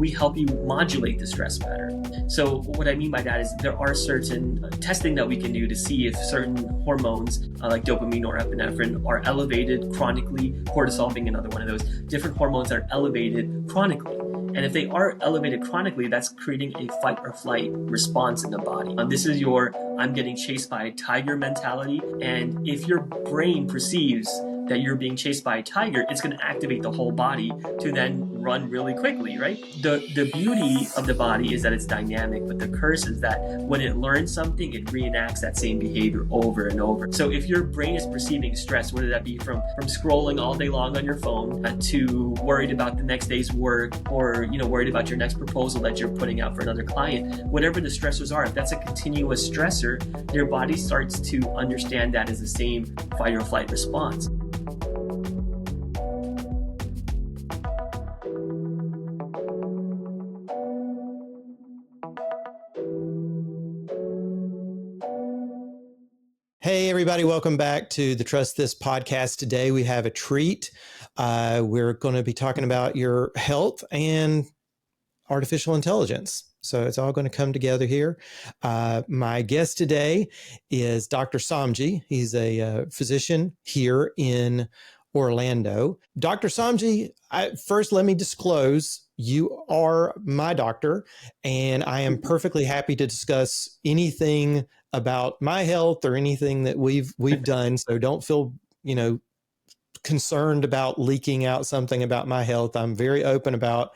we help you modulate the stress pattern. So what I mean by that is there are certain testing that we can do to see if certain hormones like dopamine or epinephrine are elevated chronically, cortisol being another one of those different hormones that are elevated chronically. And if they are elevated chronically, that's creating a fight or flight response in the body. This is your I'm getting chased by a tiger mentality. And if your brain perceives that you're being chased by a tiger, it's going to activate the whole body to then run really quickly, right? The beauty of the body is that it's dynamic, but the curse is that when it learns something, it reenacts that same behavior over and over. So if your brain is perceiving stress, whether that be from scrolling all day long on your phone to worried about the next day's work, or worried about your next proposal that you're putting out for another client, whatever the stressors are, if that's a continuous stressor, your body starts to understand that as the same fight or flight response. Hey, everybody. Welcome back to the Trust This podcast. Today, we have a treat. We're going to be talking about your health and artificial intelligence. So it's all going to come together here. My guest today is Dr. Samji. He's a physician here in Orlando. Dr. Samji, first, let me disclose you are my doctor, and I am perfectly happy to discuss anything about my health or anything that we've done. So don't feel, concerned about leaking out something about my health. I'm very open about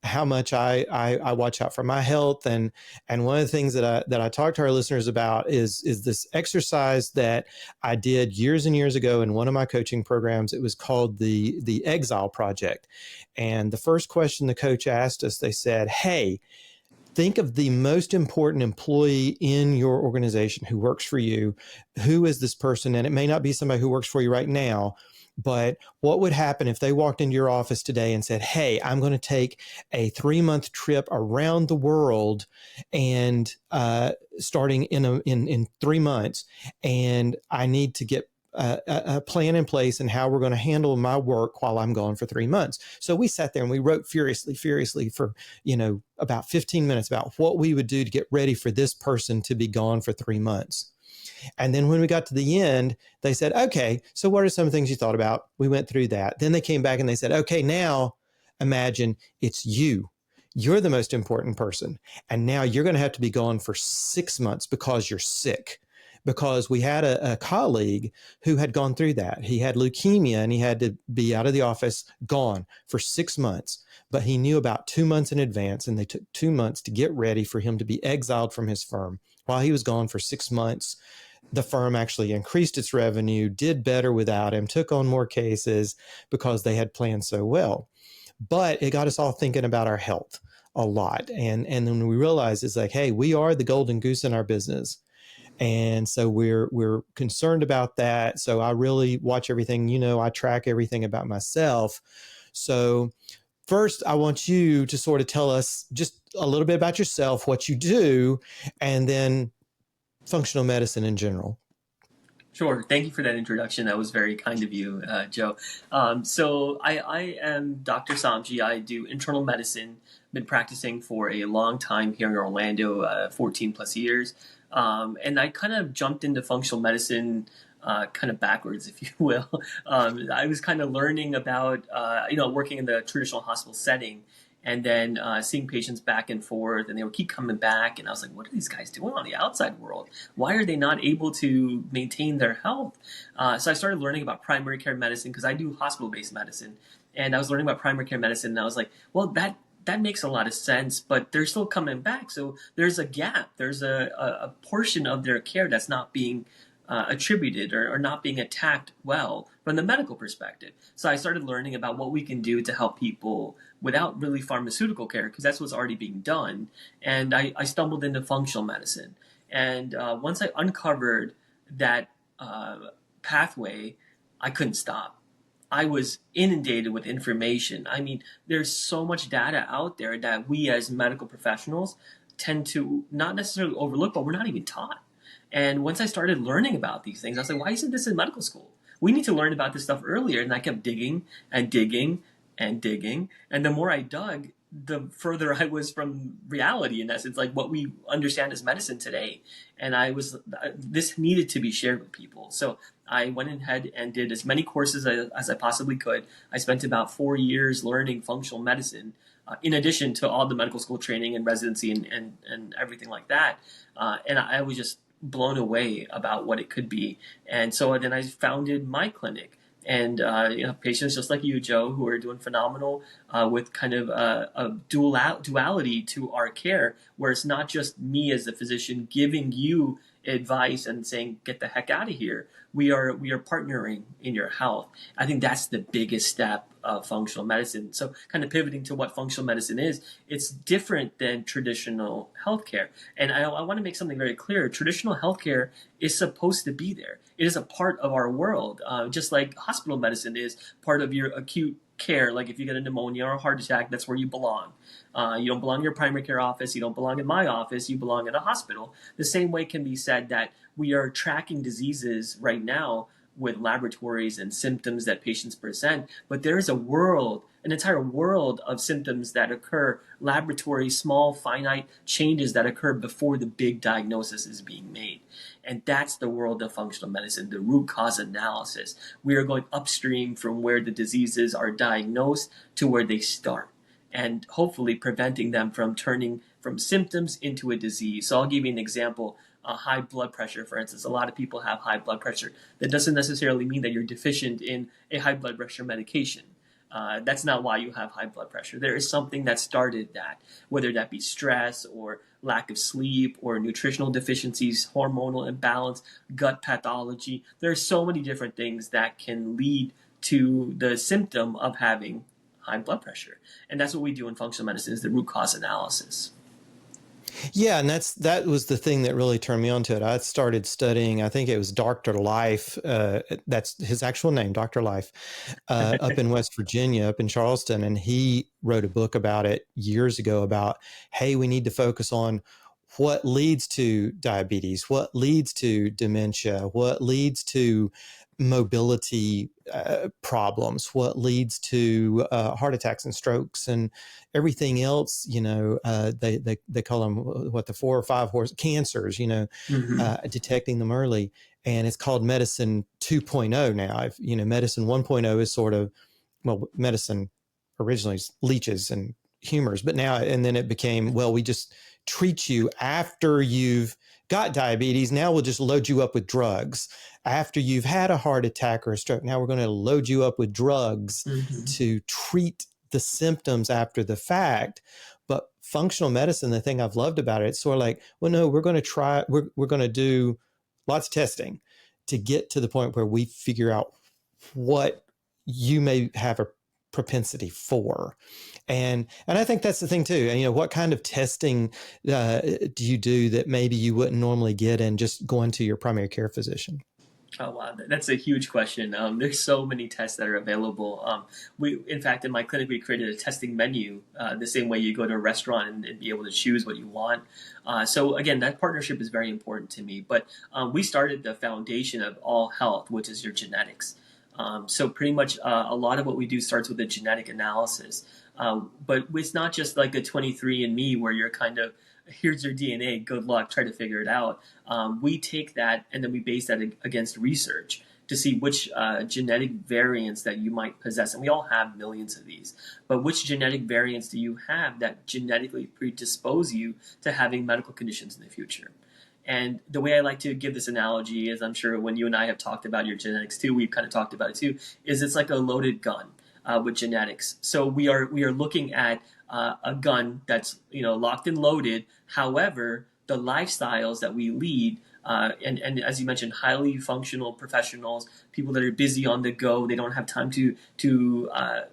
how much I watch out for my health. And one of the things that I talk to our listeners about is this exercise that I did years and years ago in one of my coaching programs. It was called the Exile Project. And the first question the coach asked us, they said, hey, think of the most important employee in your organization who works for you. Who is this person? And it may not be somebody who works for you right now, but what would happen if they walked into your office today and said, hey, I'm going to take a 3-month trip around the world and starting in 3 months, and I need to get a plan in place and how we're going to handle my work while I'm gone for 3 months. So we sat there and we wrote furiously for, about 15 minutes about what we would do to get ready for this person to be gone for 3 months. And then when we got to the end, they said, okay, so what are some things you thought about? We went through that. Then they came back and they said, okay, now imagine it's you. You're the most important person. And now you're going to have to be gone for 6 months because you're sick. Because we had a colleague who had gone through that. He had leukemia and he had to be out of the office, gone for 6 months. But he knew about 2 months in advance, and they took 2 months to get ready for him to be exiled from his firm. While he was gone for 6 months, the firm actually increased its revenue, did better without him, took on more cases because they had planned so well. But it got us all thinking about our health a lot. And then we realized it's like, hey, we are the golden goose in our business. And so we're concerned about that. So I really watch everything, I track everything about myself. So first, I want you to sort of tell us just a little bit about yourself, what you do, and then functional medicine in general. Sure. Thank you for that introduction. That was very kind of you, Joe. So I am Dr. Samji. I do internal medicine. Been practicing for a long time here in Orlando, 14 plus years. And I kind of jumped into functional medicine kind of backwards, if you will. I was kind of learning about, working in the traditional hospital setting, and then seeing patients back and forth, and they would keep coming back. And I was like, what are these guys doing on the outside world? Why are they not able to maintain their health? So I started learning about primary care medicine because I do hospital-based medicine. And I was learning about primary care medicine, and I was like, well, that makes a lot of sense, but they're still coming back. So there's a gap. There's a portion of their care that's not being attributed or not being attacked well from the medical perspective. So I started learning about what we can do to help people without really pharmaceutical care, because that's what's already being done. And I stumbled into functional medicine. And once I uncovered that pathway, I couldn't stop. I was inundated with information. I mean, there's so much data out there that we as medical professionals tend to not necessarily overlook, but we're not even taught. And once I started learning about these things, I was like, why isn't this in medical school? We need to learn about this stuff earlier. And I kept digging and digging and digging. And the more I dug, the further I was from reality, in essence, like what we understand as medicine today. And this needed to be shared with people. So I went ahead and did as many courses as I possibly could. I spent about 4 years learning functional medicine, in addition to all the medical school training and residency and everything like that. And I was just blown away about what it could be. And so then I founded my clinic. And patients just like you, Joe, who are doing phenomenal with kind of a duality to our care, where it's not just me as a physician giving you advice and saying, get the heck out of here. We are partnering in your health. I think that's the biggest step of functional medicine. So kind of pivoting to what functional medicine is, it's different than traditional healthcare. And I want to make something very clear. Traditional healthcare is supposed to be there. It is a part of our world, just like hospital medicine is part of your acute care. Like if you get a pneumonia or a heart attack, that's where you belong. You don't belong in your primary care office. You don't belong in my office. You belong in a hospital. The same way can be said that we are tracking diseases right now with laboratories and symptoms that patients present, but there is an entire world of symptoms that occur, laboratory, small, finite changes that occur before the big diagnosis is being made. And that's the world of functional medicine, the root cause analysis. We are going upstream from where the diseases are diagnosed to where they start, and hopefully preventing them from turning from symptoms into a disease. So I'll give you an example. High blood pressure, for instance. A lot of people have high blood pressure. That doesn't necessarily mean that you're deficient in a high blood pressure medication. That's not why you have high blood pressure. There is something that started that, whether that be stress or lack of sleep or nutritional deficiencies, hormonal imbalance, gut pathology. There are so many different things that can lead to the symptom of having high blood pressure. And that's what we do in functional medicine, is the root cause analysis. Yeah, and that was the thing that really turned me onto it. I started studying, I think it was Dr. Life, that's his actual name, Dr. Life, up in West Virginia, up in Charleston, and he wrote a book about it years ago about, hey, we need to focus on what leads to diabetes, what leads to dementia, what leads to mobility problems, what leads to heart attacks and strokes and everything else. They call them the 4 or 5 horse cancers. Detecting them early, and it's called medicine 2.0 now. Medicine 1.0 is sort of, medicine originally is leeches and humors, but now, and then it became, we just treat you after you've got diabetes. Now we'll just load you up with drugs. After you've had a heart attack or a stroke, now we're going to load you up with drugs to treat the symptoms after the fact. But functional medicine, the thing I've loved about it, it's sort of like, no, we're going to do lots of testing to get to the point where we figure out what you may have a propensity for. And I think that's the thing too. What kind of testing do you do that maybe you wouldn't normally get in just going to your primary care physician? Oh wow, that's a huge question. There's so many tests that are available. In fact, in my clinic, we created a testing menu, the same way you go to a restaurant and be able to choose what you want. So again, that partnership is very important to me. But we started the foundation of all health, which is your genetics. So pretty much a lot of what we do starts with a genetic analysis. But it's not just like a 23andMe where you're kind of, here's your DNA, good luck, try to figure it out. We take that and then we base that against research to see which genetic variants that you might possess. And we all have millions of these. But which genetic variants do you have that genetically predispose you to having medical conditions in the future? And the way I like to give this analogy is, I'm sure when you and I have talked about your genetics too, we've kind of talked about it too, is it's like a loaded gun with genetics. So we are looking at a gun that's locked and loaded. However, the lifestyles that we lead, and as you mentioned, highly functional professionals, people that are busy on the go, they don't have time to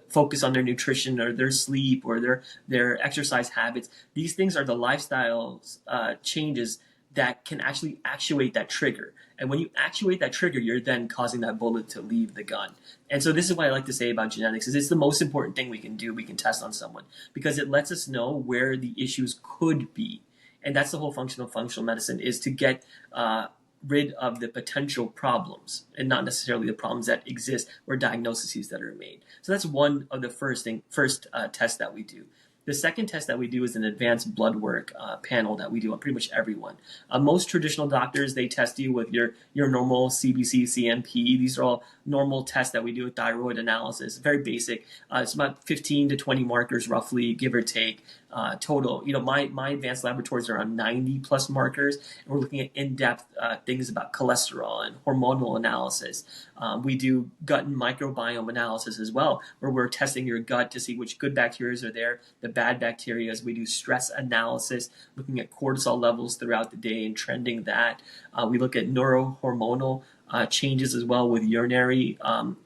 focus on their nutrition or their sleep or their exercise habits. These things are the lifestyles changes that can actually actuate that trigger. And when you actuate that trigger, you're then causing that bullet to leave the gun. And so this is what I like to say about genetics, is it's the most important thing we can do. We can test on someone because it lets us know where the issues could be. And that's the whole function of functional medicine, is to get rid of the potential problems and not necessarily the problems that exist or diagnoses that are made. So that's one of the first tests that we do. The second test that we do is an advanced blood work panel that we do on pretty much everyone. Most traditional doctors, they test you with your normal CBC, CMP. These are all normal tests that we do with thyroid analysis. Very basic. It's about 15 to 20 markers roughly, give or take. Total. My advanced laboratories are around 90 plus markers, and we're looking at in-depth things about cholesterol and hormonal analysis. We do gut and microbiome analysis as well, where we're testing your gut to see which good bacteria are there, the bad bacteria. We do stress analysis, looking at cortisol levels throughout the day and trending that. We look at neurohormonal changes as well with urinary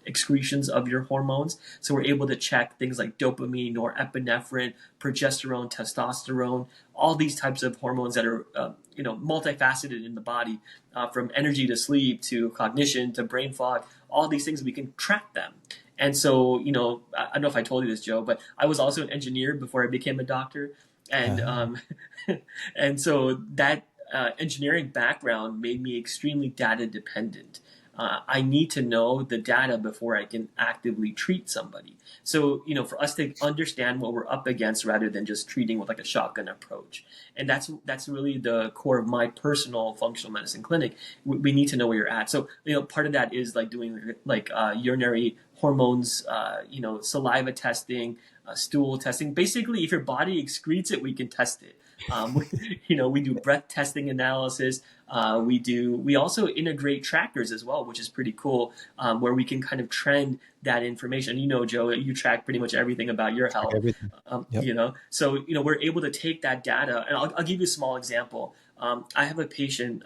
excretions of your hormones. So we're able to check things like dopamine, norepinephrine, progesterone, testosterone, all these types of hormones that are multifaceted in the body, from energy to sleep to cognition to brain fog. All these things, we can track them. And so, I don't know if I told you this, Joe, but I was also an engineer before I became a doctor. And and so that engineering background made me extremely data dependent. I need to know the data before I can actively treat somebody. So, for us to understand what we're up against rather than just treating with like a shotgun approach. And that's really the core of my personal functional medicine clinic. We need to know where you're at. So, part of that is like doing like urinary hormones, saliva testing, stool testing. Basically, if your body excretes it, we can test it. We do breath testing analysis. We also integrate trackers as well, which is pretty cool, where we can kind of trend that information. Joe, you track pretty much everything about your health. Everything. Yep. So we're able to take that data, and I'll give you a small example. I have a patient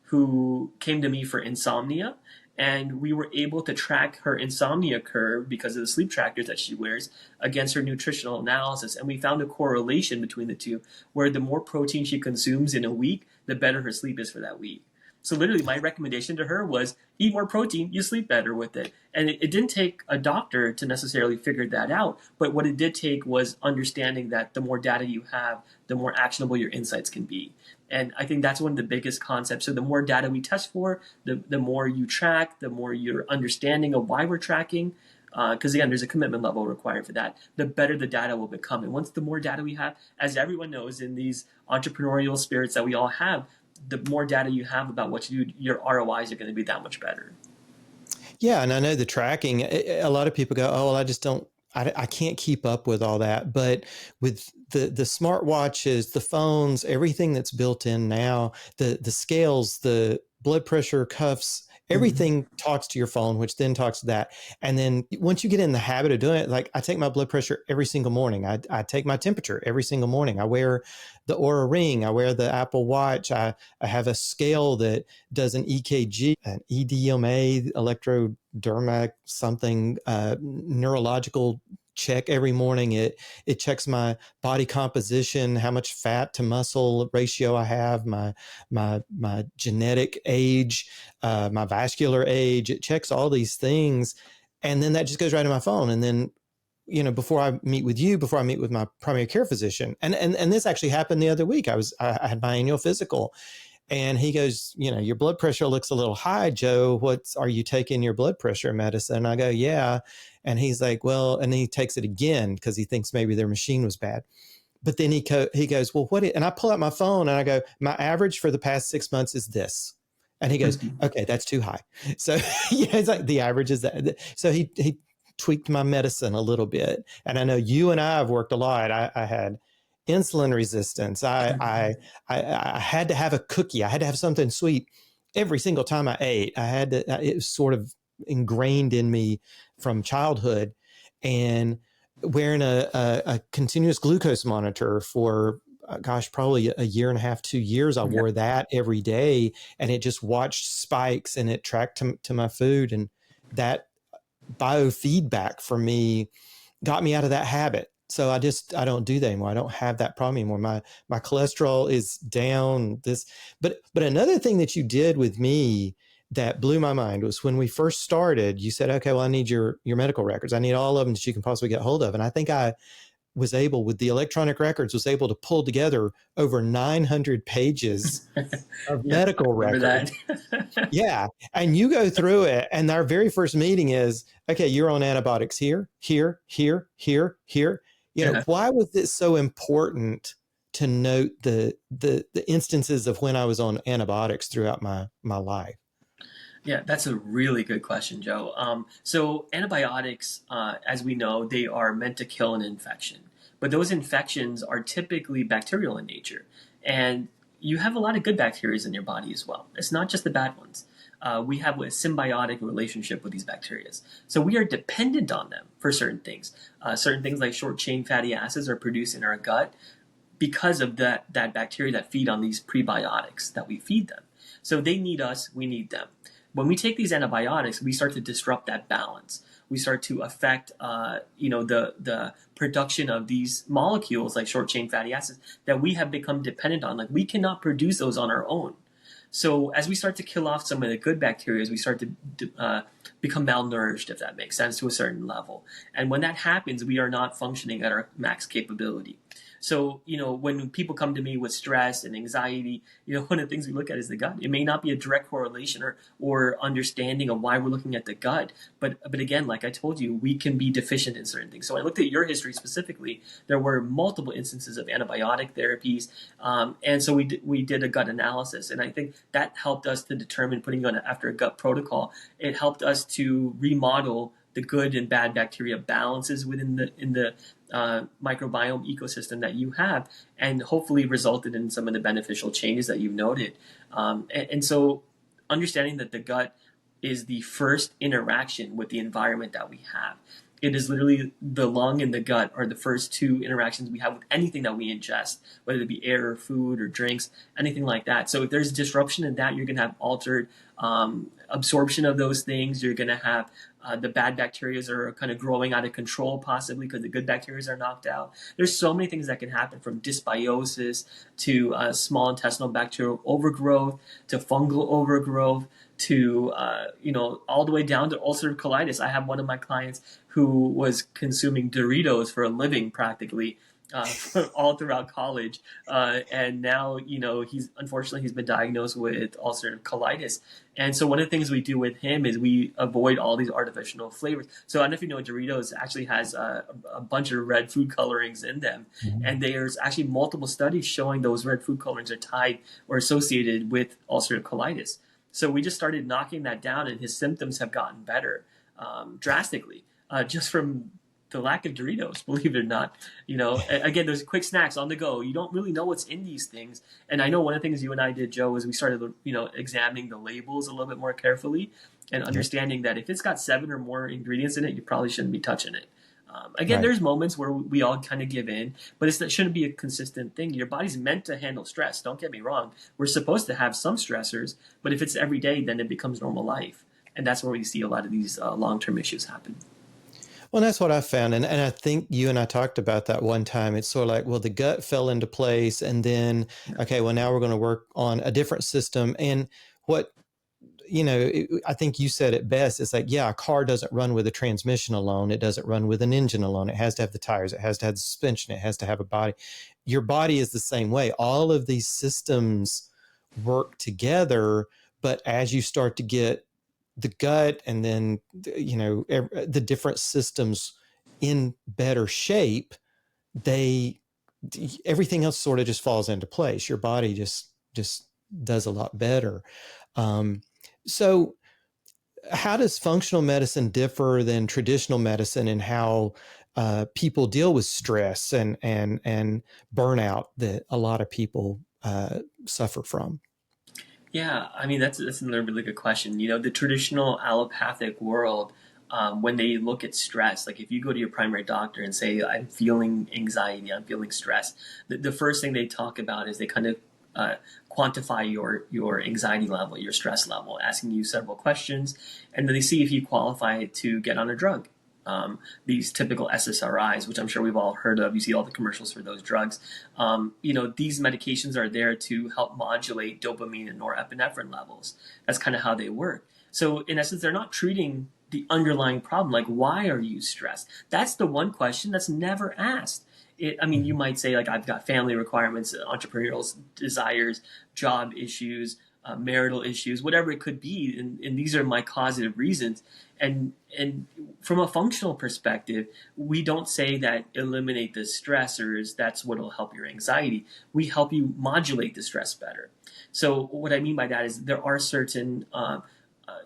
who came to me for insomnia. And we were able to track her insomnia curve because of the sleep trackers that she wears against her nutritional analysis. And we found a correlation between the two, where the more protein she consumes in a week, the better her sleep is for that week. So literally my recommendation to her was eat more protein, you sleep better with it. And it didn't take a doctor to necessarily figure that out. But what it did take was understanding that the more data you have, the more actionable your insights can be. And I think that's one of the biggest concepts. So the more data we test for, the more you track, the more your understanding of why we're tracking, because again, there's a commitment level required for that, the better the data will become. And once the more data we have, as everyone knows in these entrepreneurial spirits that we all have, the more data you have about what you do, your ROIs are going to be that much better. Yeah. And I know the tracking, a lot of people go, oh, well, I can't keep up with all that. But with the smartwatches, the phones, everything that's built in now, the scales, the blood pressure cuffs, everything talks to your phone, which then talks to that. And then once you get in the habit of doing it, like I take my blood pressure every single morning. I take my temperature every single morning. I wear the Oura Ring. I wear the Apple Watch. I have a scale that does an EKG, an EDMA, electroderma, something, neurological check every morning. It checks my body composition, how much fat to muscle ratio I have, my genetic age, my vascular age. It checks all these things, and then that just goes right to my phone. And then, before I meet with you, before I meet with my primary care physician, and this actually happened the other week. I had my annual physical. And he goes, your blood pressure looks a little high, Joe. Are you taking your blood pressure medicine? And I go, yeah. And he's like, well, and he takes it again because he thinks maybe their machine was bad. But then he goes, well, and I pull out my phone and I go, my average for the past 6 months is this. And he goes, okay, that's too high. So it's like the average is that. So he tweaked my medicine a little bit. And I know you and I have worked a lot. I had insulin resistance. I had to have a cookie. I had to have something sweet every single time I ate. It was sort of ingrained in me from childhood, and wearing a continuous glucose monitor for, probably a year and a half, 2 years. I wore that every day, and it just watched spikes and it tracked to my food. And that biofeedback for me got me out of that habit. So I don't do that anymore. I don't have that problem anymore. My cholesterol is down. But another thing that you did with me that blew my mind was when we first started, you said, okay, well, I need your medical records. I need all of them that you can possibly get hold of. And I think I was able, with the electronic records, was able to pull together over 900 pages of medical records. Yeah. And you go through it, and our very first meeting is, okay, you're on antibiotics here, here, here, here, here. Yeah. why was it so important to note the instances of when I was on antibiotics throughout my life? Yeah, that's a really good question, Joe. So antibiotics, as we know, they are meant to kill an infection, but those infections are typically bacterial in nature, and you have a lot of good bacteria in your body as well. It's not just the bad ones. We have a symbiotic relationship with these bacteria, so we are dependent on them for certain things. Certain things like short chain fatty acids are produced in our gut because of that bacteria that feed on these prebiotics that we feed them. So they need us, we need them. When we take these antibiotics, we start to disrupt that balance. We start to affect, the production of these molecules like short chain fatty acids that we have become dependent on. Like we cannot produce those on our own. So as we start to kill off some of the good bacteria, we start to become malnourished, if that makes sense, to a certain level. And when that happens, we are not functioning at our max capability. So, when people come to me with stress and anxiety, one of the things we look at is the gut. It may not be a direct correlation or understanding of why we're looking at the gut. But again, like I told you, we can be deficient in certain things. So I looked at your history specifically. There were multiple instances of antibiotic therapies. And so we did a gut analysis. And I think that helped us to determine putting you on after a gut protocol. It helped us to remodel the good and bad bacteria balances within the microbiome ecosystem that you have, and hopefully resulted in some of the beneficial changes that you've noted. And so understanding that the gut is the first interaction with the environment that we have. It is literally the lung and the gut are the first two interactions we have with anything that we ingest, whether it be air or food or drinks, anything like that. So if there's disruption in that, you're going to have altered absorption of those things. You're going to have the bad bacteria are kind of growing out of control, possibly because the good bacteria are knocked out. There's so many things that can happen, from dysbiosis to small intestinal bacterial overgrowth to fungal overgrowth to all the way down to ulcerative colitis. I have one of my clients who was consuming Doritos for a living practically all throughout college, and now he's been diagnosed with ulcerative colitis. And so one of the things we do with him is we avoid all these artificial flavors. So I don't know if you know, Doritos actually has a bunch of red food colorings in them, and there's actually multiple studies showing those red food colorings are tied or associated with ulcerative colitis. So we just started knocking that down, and his symptoms have gotten better drastically, just from the lack of Doritos, believe it or not. Again, those quick snacks on the go. You don't really know what's in these things. And I know one of the things you and I did, Joe, is we started, examining the labels a little bit more carefully and understanding that if it's got 7 or more ingredients in it, you probably shouldn't be touching it. Again, There's moments where we all kind of give in, but it shouldn't be a consistent thing. Your body's meant to handle stress. Don't get me wrong. We're supposed to have some stressors, but if it's every day, then it becomes normal life. And that's where we see a lot of these long-term issues happen. Well, that's what I found. And I think you and I talked about that one time. It's sort of like, well, the gut fell into place. And then, okay, well, now we're going to work on a different system. And what, I think you said it best. It's like, yeah, a car doesn't run with a transmission alone. It doesn't run with an engine alone. It has to have the tires. It has to have the suspension. It has to have a body. Your body is the same way. All of these systems work together. But as you start to get the gut and then the different systems in better shape, everything else sort of just falls into place. Your body just does a lot better. So how does functional medicine differ than traditional medicine in how people deal with stress and burnout that a lot of people suffer from? Yeah, I mean that's another really good question. The traditional allopathic world, when they look at stress, like if you go to your primary doctor and say, "I'm feeling anxiety, I'm feeling stress," the first thing they talk about is they kind of quantify your anxiety level, your stress level, asking you several questions, and then they see if you qualify to get on a drug. These typical SSRIs, which I'm sure we've all heard of. You see all the commercials for those drugs. These medications are there to help modulate dopamine and norepinephrine levels. That's kind of how they work. So in essence, they're not treating the underlying problem, like why are you stressed? That's the one question that's never asked. You might say, like, I've got family requirements, entrepreneurial desires, job issues, marital issues, whatever it could be, and these are my causative reasons. And from a functional perspective, we don't say that eliminate the stressors, that's what will help your anxiety. We help you modulate the stress better. So what I mean by that is there are certain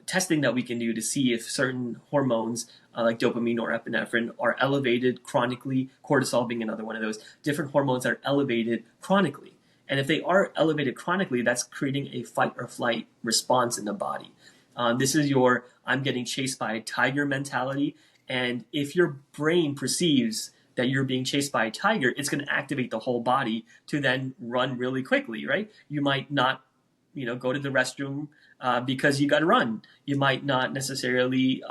testing that we can do to see if certain hormones like dopamine or epinephrine are elevated chronically, cortisol being another one of those, different hormones that are elevated chronically. And if they are elevated chronically, that's creating a fight or flight response in the body. This is your I'm getting chased by a tiger mentality. And if your brain perceives that you're being chased by a tiger, it's going to activate the whole body to then run really quickly, right? You might not, go to the restroom because you got to run. You might not necessarily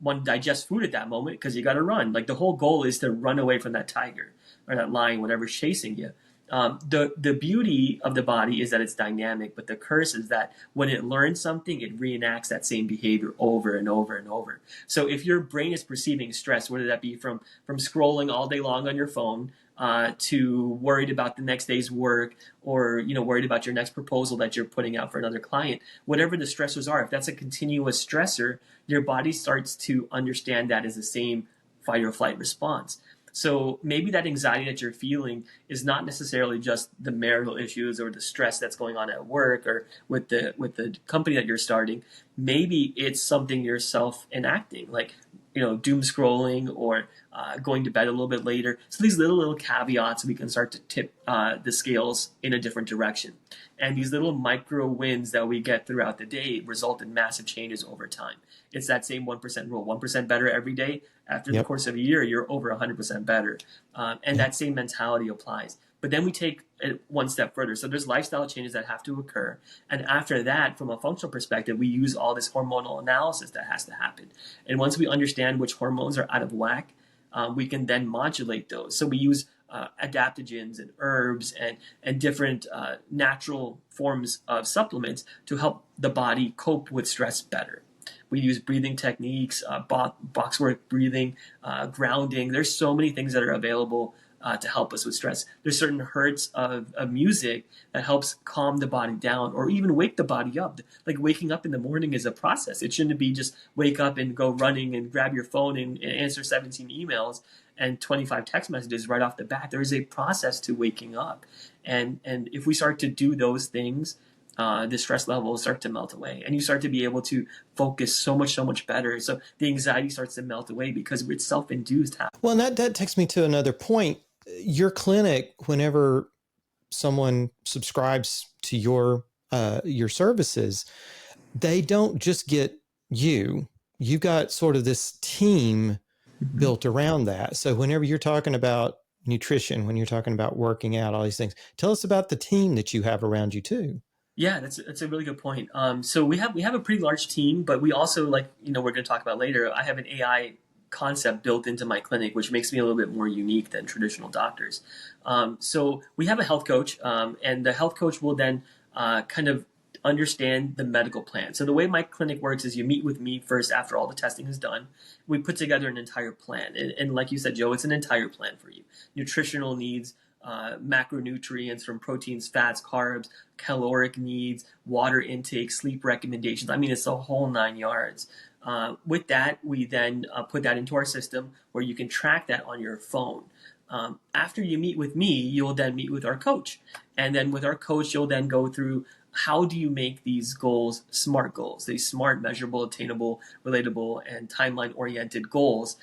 want to digest food at that moment because you got to run. Like the whole goal is to run away from that tiger or that lion, whatever's chasing you. The beauty of the body is that it's dynamic, but the curse is that when it learns something, it reenacts that same behavior over and over and over. So if your brain is perceiving stress, whether that be from scrolling all day long on your phone, to worried about the next day's work, or worried about your next proposal that you're putting out for another client, whatever the stressors are, if that's a continuous stressor, your body starts to understand that as the same fight or flight response. So maybe that anxiety that you're feeling is not necessarily just the marital issues or the stress that's going on at work or with the company that you're starting. Maybe it's something you're self-enacting, like doom scrolling or going to bed a little bit later. So these little caveats, we can start to tip the scales in a different direction. And these little micro wins that we get throughout the day result in massive changes over time. It's that same 1% rule, 1% better every day. After the course of a year, you're over 100% better. And that same mentality applies. But then we take it one step further. So there's lifestyle changes that have to occur. And after that, from a functional perspective, we use all this hormonal analysis that has to happen. And once we understand which hormones are out of whack, we can then modulate those. So we use adaptogens and herbs and different natural forms of supplements to help the body cope with stress better. We use breathing techniques, boxwork breathing, grounding. There's so many things that are available to help us with stress. There's certain hertz of music that helps calm the body down or even wake the body up. Like waking up in the morning is a process. It shouldn't be just wake up and go running and grab your phone and answer 17 emails and 25 text messages right off the bat. There is a process to waking up. And if we start to do those things, the stress levels start to melt away and you start to be able to focus so much better. So the anxiety starts to melt away because it's self-induced. Well, and that takes me to another point. Your clinic, whenever someone subscribes to your services, they don't just get you. You've got sort of this team built around that. So whenever you're talking about nutrition, when you're talking about working out, all these things, tell us about the team that you have around you too. Yeah, that's a really good point. So we have a pretty large team, but we also, like we're going to talk about later, I have an AI concept built into my clinic, which makes me a little bit more unique than traditional doctors. So we have a health coach, and the health coach will then kind of understand the medical plan. So the way my clinic works is you meet with me first after all the testing is done. We put together an entire plan. And like you said, Joe, it's an entire plan for you. Nutritional needs, macronutrients from proteins, fats, carbs, caloric needs, water intake, sleep recommendations. I mean, it's a whole 9 yards. With that, we then put that into our system where you can track that on your phone. After you meet with me, you'll then meet with our coach. And then with our coach, you'll then go through how do you make these goals smart goals, these smart, measurable, attainable, relatable, and timeline-oriented goals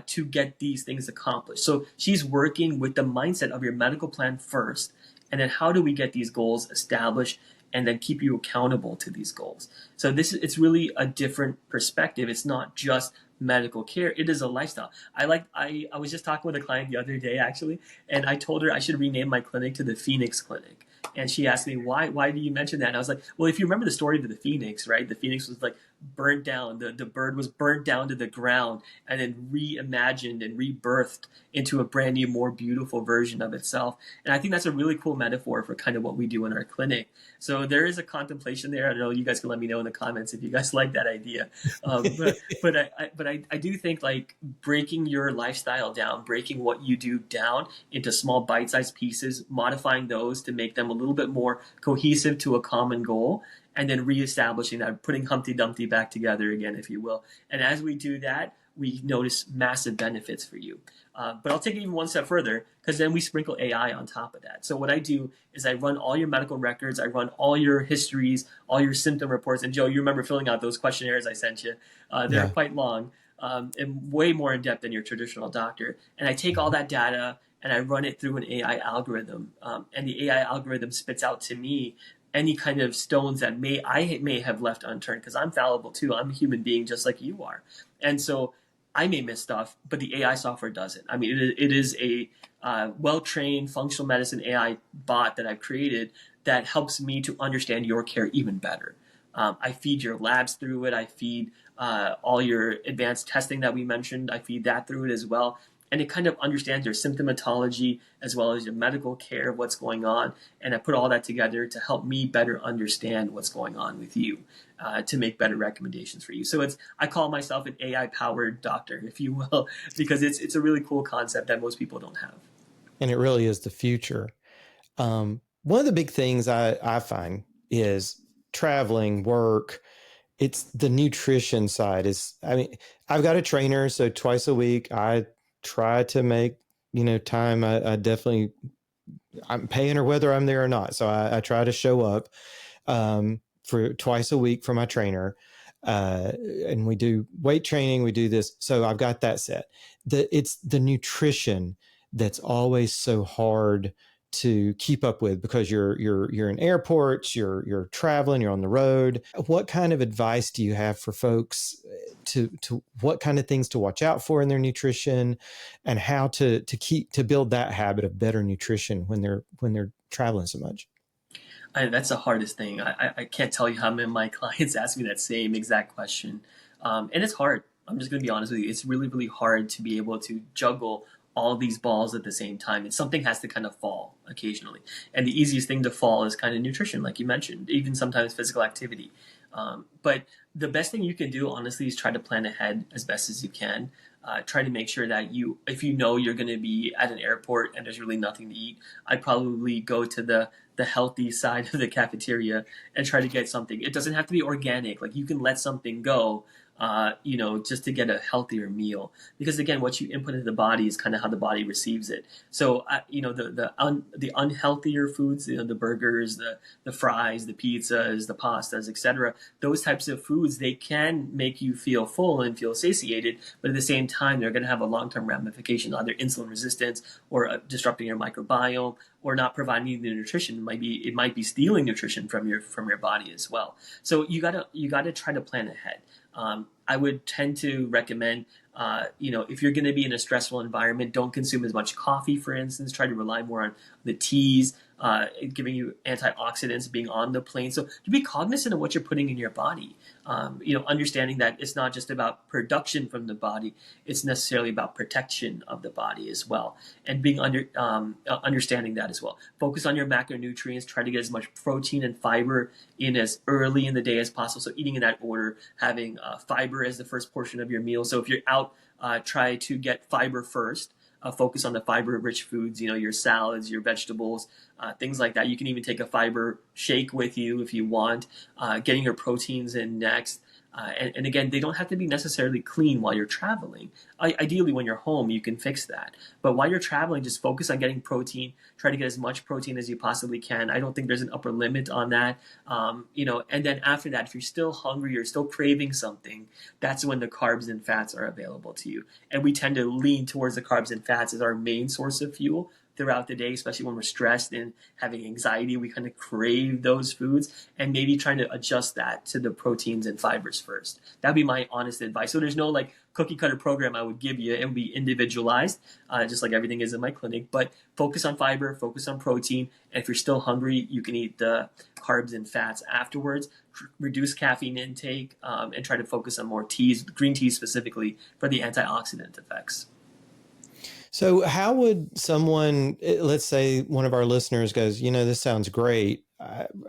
to get these things accomplished. So she's working with the mindset of your medical plan first, and then how do we get these goals established and then keep you accountable to these goals. So it's really a different perspective. It's not just medical care. It is a lifestyle. I was just talking with a client the other day, actually, and I told her I should rename my clinic to the Phoenix Clinic. And she asked me, why do you mention that? And I was like, well, if you remember the story of the Phoenix, right? The Phoenix was like burnt down. The bird was burnt down to the ground and then reimagined and rebirthed into a brand new, more beautiful version of itself. And I think that's a really cool metaphor for kind of what we do in our clinic. So there is a contemplation there. I don't know, you guys can let me know in the comments if you guys like that idea. But I do think like breaking your lifestyle down, breaking what you do down into small bite-sized pieces, modifying those to make them a little bit more cohesive to a common goal, and then reestablishing that, putting Humpty Dumpty back together again, if you will. And as we do that, we notice massive benefits for you. But I'll take it even one step further, because then we sprinkle AI on top of that. So what I do is I run all your medical records, I run all your histories, all your symptom reports. And Joe, you remember filling out those questionnaires I sent you. They're Yeah. quite long, and way more in depth than your traditional doctor. And I take all that data and I run it through an AI algorithm. And the AI algorithm spits out to me any kind of stones that I may have left unturned, because I'm fallible too. I'm a human being just like you are. And so I may miss stuff, but the AI software doesn't. I mean, it is a well-trained functional medicine AI bot that I've created that helps me to understand your care even better. I feed your labs through it. I feed all your advanced testing that we mentioned. I feed that through it as well. And it kind of understands your symptomatology as well as your medical care of what's going on. And I put all that together to help me better understand what's going on with you, to make better recommendations for you. So I call myself an AI powered doctor, if you will, because it's a really cool concept that most people don't have. And it really is the future. One of the big things I find is traveling, work. It's the nutrition side. I mean, I've got a trainer, so twice a week I try to make, time. I definitely, I'm paying her whether I'm there or not. So I try to show up for twice a week for my trainer. And we do weight training. We do this. So I've got that set. It's the nutrition that's always so hard to keep up with, because you're in airports, you're traveling, you're on the road. What kind of advice do you have for folks to what kind of things to watch out for in their nutrition, and how to build that habit of better nutrition when they're traveling so much? That's the hardest thing. I can't tell you how many of my clients ask me that same exact question. And it's hard. I'm just going to be honest with you. It's really, really hard to be able to juggle all these balls at the same time. And something has to kind of fall occasionally. And the easiest thing to fall is kind of nutrition, like you mentioned, even sometimes physical activity. But the best thing you can do, honestly, is try to plan ahead as best as you can. Try to make sure that if you know you're going to be at an airport and there's really nothing to eat, I'd probably go to the healthy side of the cafeteria and try to get something. It doesn't have to be organic. Like, you can let something go, just to get a healthier meal. Because again, what you input into the body is kind of how the body receives it. So, the unhealthier foods, the burgers, the fries, the pizzas, the pastas, etc. Those types of foods, they can make you feel full and feel satiated, but at the same time, they're going to have a long-term ramification, either insulin resistance or disrupting your microbiome, or not providing you the nutrition. It might be stealing nutrition from your body as well. So you gotta try to plan ahead. I would tend to recommend, if you're going to be in a stressful environment, don't consume as much coffee, for instance. Try to rely more on the teas, giving you antioxidants, being on the plane. So to be cognizant of what you're putting in your body, understanding that it's not just about production from the body, it's necessarily about protection of the body as well. And being understanding that as well. Focus on your macronutrients. Try to get as much protein and fiber in as early in the day as possible. So eating in that order, having fiber as the first portion of your meal. So if you're out, try to get fiber first. Focus on the fiber-rich foods, your salads, your vegetables, things like that. You can even take a fiber shake with you if you want. Getting your proteins in next. And again, they don't have to be necessarily clean while you're traveling. Ideally, when you're home, you can fix that. But while you're traveling, just focus on getting protein. Try to get as much protein as you possibly can. I don't think there's an upper limit on that. And then after that, if you're still hungry, you're still craving something, that's when the carbs and fats are available to you. And we tend to lean towards the carbs and fats as our main source of fuel throughout the day, especially when we're stressed and having anxiety. We kind of crave those foods, and maybe trying to adjust that to the proteins and fibers first. That'd be my honest advice. So there's no like cookie cutter program I would give you. It would be individualized, just like everything is in my clinic. But focus on fiber, focus on protein. And if you're still hungry, you can eat the carbs and fats afterwards. Reduce caffeine intake, and try to focus on more teas, green teas specifically, for the antioxidant effects. So how would someone, let's say one of our listeners goes, this sounds great.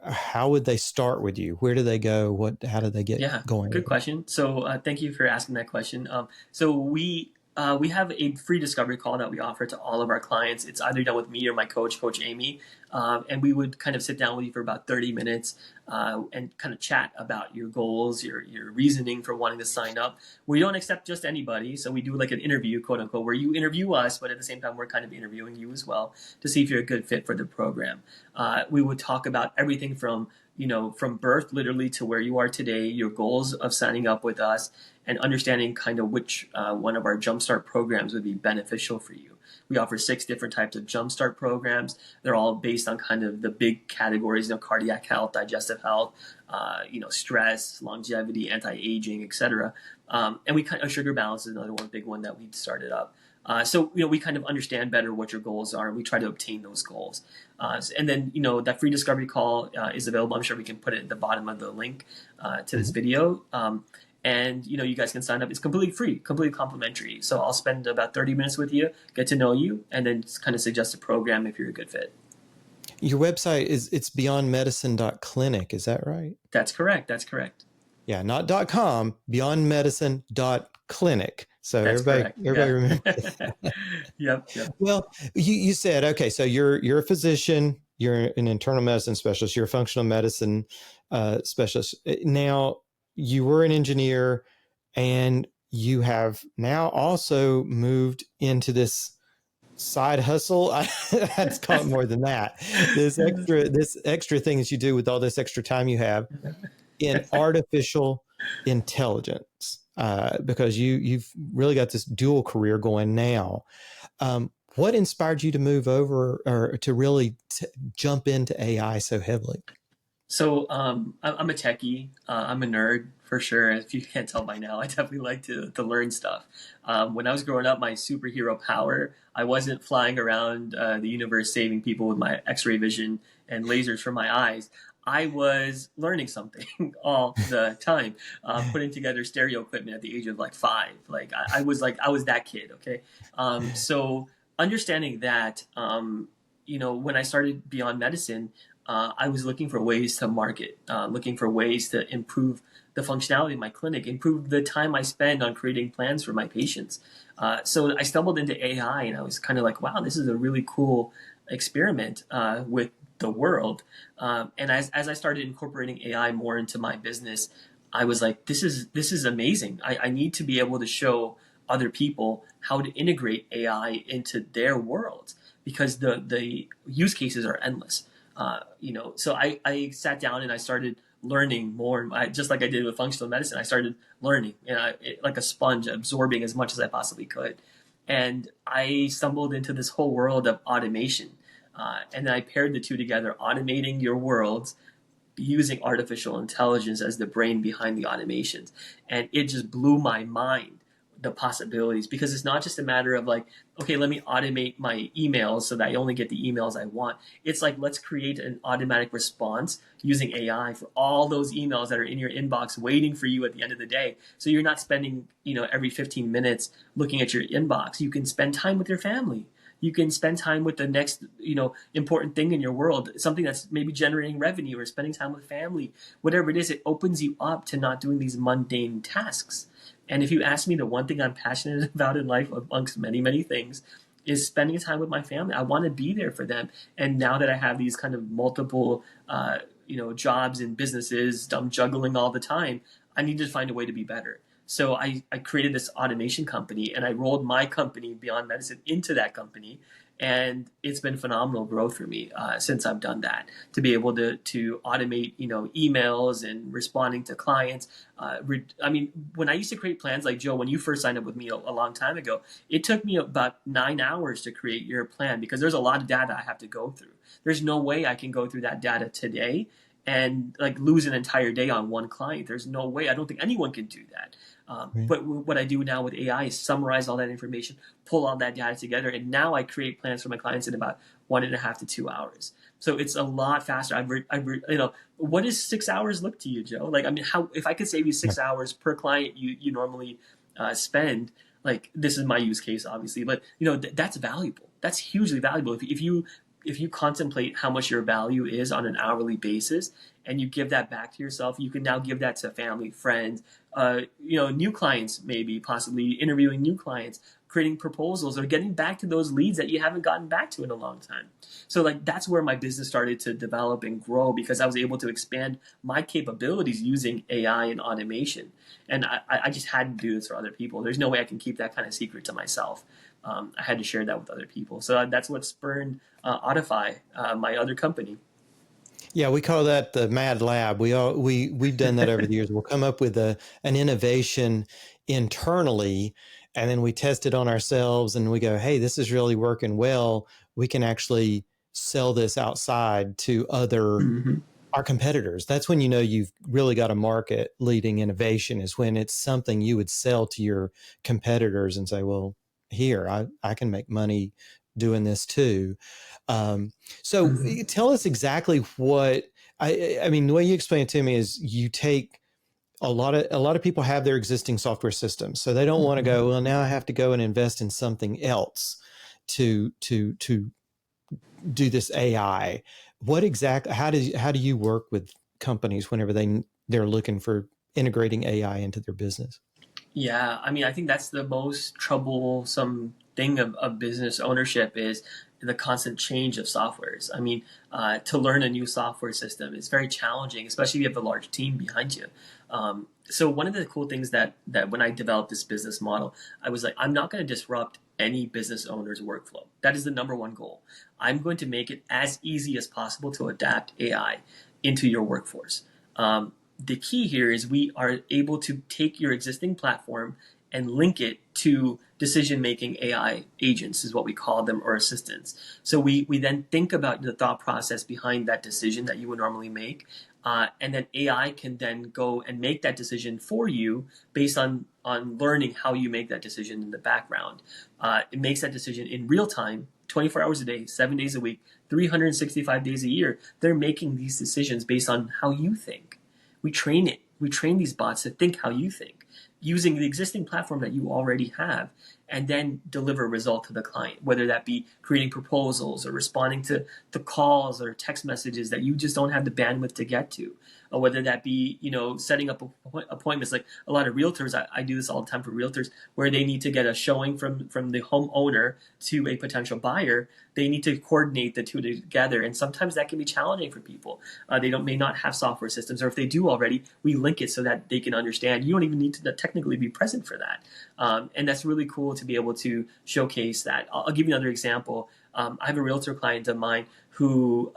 How would they start with you? Where do they go? How do they get going? Good question. So thank you for asking that question. So we We have a free discovery call that we offer to all of our clients. It's either done with me or my coach, Coach Amy, and we would kind of sit down with you for about 30 minutes and kind of chat about your goals, your reasoning for wanting to sign up. We don't accept just anybody, so we do like an interview, quote unquote, where you interview us, but at the same time, we're kind of interviewing you as well to see if you're a good fit for the program. We would talk about everything from from birth literally to where you are today, your goals of signing up with us, and understanding kind of which one of our Jumpstart programs would be beneficial for you. We offer 6 different types of Jumpstart programs. They're all based on kind of the big categories, cardiac health, digestive health, stress, longevity, anti-aging, etc. And we kind of sugar balance is another big one that we started up. So we kind of understand better what your goals are, and we try to obtain those goals. And then that free discovery call is available. I'm sure we can put it at the bottom of the link to this video. And you guys can sign up. It's completely free, completely complimentary. So I'll spend about 30 minutes with you, get to know you, and then kind of suggest a program if you're a good fit. Your website it's beyondmedicine.clinic, is that right? That's correct. Yeah, not .com, beyondmedicine.clinic. So that's everybody remember that. Yep. Well, you said, okay, so you're a physician, you're an internal medicine specialist, you're a functional medicine specialist. Now, you were an engineer, and you have now also moved into this side hustle. It's called more than that. This extra thing that you do with all this extra time you have in artificial intelligence, because you've really got this dual career going now. What inspired you to move over or to really jump into AI so heavily? So I'm a techie. I'm a nerd for sure. If you can't tell by now, I definitely like to learn stuff. When I was growing up, my superhero power, I wasn't flying around the universe saving people with my X-ray vision and lasers from my eyes. I was learning something all the time, putting together stereo equipment at the age of like 5. I was that kid. Okay. So understanding that, when I started Beyond Medicine, I was looking for ways to market, looking for ways to improve the functionality of my clinic, improve the time I spend on creating plans for my patients. So I stumbled into AI, and I was kind of like, wow, this is a really cool experiment with the world. And as I started incorporating AI more into my business, I was like, this is amazing. I need to be able to show other people how to integrate AI into their worlds, because the use cases are endless. So I sat down and I started learning more. Just like I did with functional medicine, I started learning, like a sponge, absorbing as much as I possibly could. And I stumbled into this whole world of automation. And then I paired the two together, automating your worlds using artificial intelligence as the brain behind the automations. And it just blew my mind, the possibilities, because it's not just a matter of like, okay, let me automate my emails so that I only get the emails I want. It's like, let's create an automatic response using AI for all those emails that are in your inbox waiting for you at the end of the day. So you're not spending, every 15 minutes looking at your inbox. You can spend time with your family. You can spend time with the next, important thing in your world, something that's maybe generating revenue or spending time with family, whatever it is. It opens you up to not doing these mundane tasks. And if you ask me, the one thing I'm passionate about in life, amongst many, many things, is spending time with my family. I want to be there for them. And now that I have these kind of multiple, jobs and businesses, I'm juggling all the time, I need to find a way to be better. So I created this automation company, and I rolled my company, Beyond Medicine, into that company. And it's been phenomenal growth for me since I've done that, to be able to automate, emails and responding to clients. When I used to create plans, like Joe, when you first signed up with me a long time ago, it took me about 9 hours to create your plan, because there's a lot of data I have to go through. There's no way I can go through that data today and like lose an entire day on one client. There's no way. I don't think anyone can do that. But what I do now with AI is summarize all that information, pull all that data together, and now I create plans for my clients in about 1.5 to 2 hours. So it's a lot faster. What does 6 hours look to you, Joe? If I could save you 6 hours per client you normally spend, like, this is my use case, obviously, but that's valuable. That's hugely valuable. If you contemplate how much your value is on an hourly basis, and you give that back to yourself, you can now give that to family, friends, new clients, maybe possibly interviewing new clients, creating proposals or getting back to those leads that you haven't gotten back to in a long time. So like that's where my business started to develop and grow, because I was able to expand my capabilities using AI and automation. And I just had to do this for other people. There's no way I can keep that kind of secret to myself. I had to share that with other people. So that's what spurned AutoFy, my other company. Yeah, we call that the Mad Lab. We've done that over the years. We'll come up with an innovation internally, and then we test it on ourselves, and we go, "Hey, this is really working well. We can actually sell this outside to other Mm-hmm. our competitors." That's when you know you've really got a market leading innovation, is when it's something you would sell to your competitors and say, "Well, here, I can make money doing this too." Um, so Mm-hmm. tell us exactly what I mean. The way you explain it to me is you take a lot of people have their existing software systems, so they don't want to Mm-hmm. go, well, now I have to go and invest in something else to do this AI. What exactly? How do you work with companies whenever they're looking for integrating AI into their business? Yeah, I mean, I think that's the most troublesome thing of business ownership is the constant change of softwares. I mean, to learn a new software system is very challenging, especially if you have a large team behind you. So one of the cool things that when I developed this business model, I was like, I'm not going to disrupt any business owner's workflow. That is the number one goal. I'm going to make it as easy as possible to adapt AI into your workforce. The key here is we are able to take your existing platform and link it to decision making AI agents, is what we call them, or assistants. So we then think about the thought process behind that decision that you would normally make. And then AI can then go and make that decision for you based on learning how you make that decision in the background. It makes that decision in real time, 24 hours a day, 7 days a week, 365 days a year. They're making these decisions based on how you think. We train it. We train these bots to think how you think using the existing platform that you already have, and then deliver a result to the client, whether that be creating proposals or responding to the calls or text messages that you just don't have the bandwidth to get to, or whether that be, setting up appointments. Like a lot of realtors, I do this all the time for realtors, where they need to get a showing from the homeowner to a potential buyer. They need to coordinate the two together, and sometimes that can be challenging for people. They may not have software systems, or if they do already, we link it so that they can understand. You don't even need to technically be present for that, and that's really cool to be able to showcase that. I'll give you another example. I have a realtor client of mine who